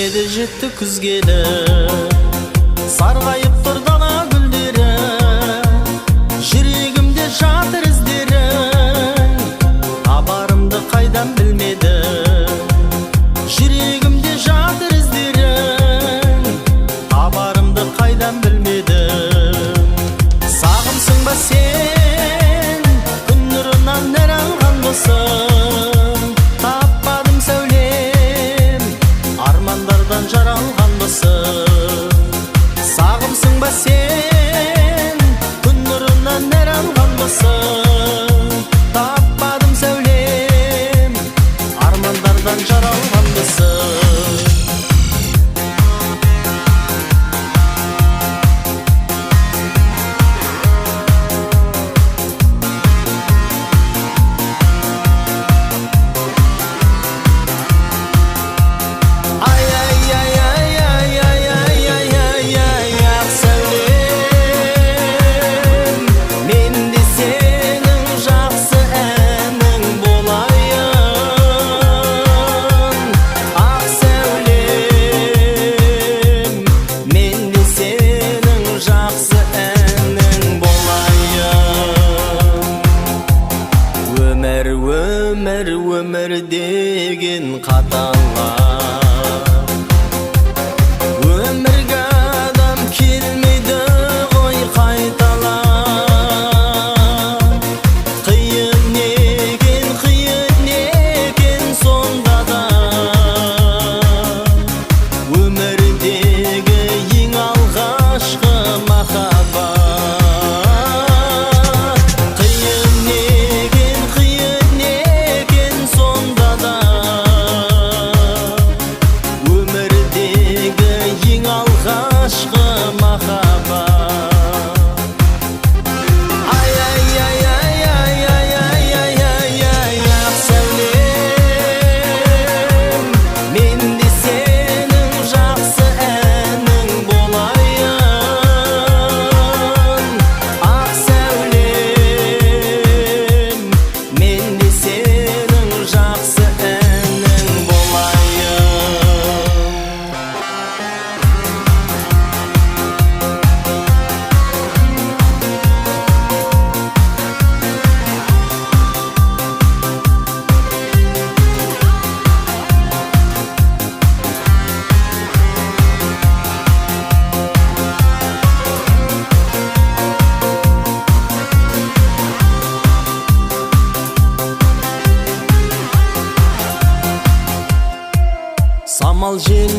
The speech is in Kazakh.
Келеді жетті күз келіп, сарғайып тұр дала гүлдері, жүрегімде жатыр іздері, табарымды қайдан білмедім. Жүрегімде жатыр іздері, табарымды қайдан білмедім. Сағымсың ба сен, күн нұрынан нәр алғанбысың, таппадым сәулем, армандардан жаралғанбысың. Сағымсың ба сен, күн нұрынан нәр алғанбысың, таппадым сәулем, армандардан жаралғанбысың. Өмір деген қаталға, өмірге адам келмейді ғой қайталап. Қиын екен сонда да, өмірдегі ең алғашқы махаббат. Самал жел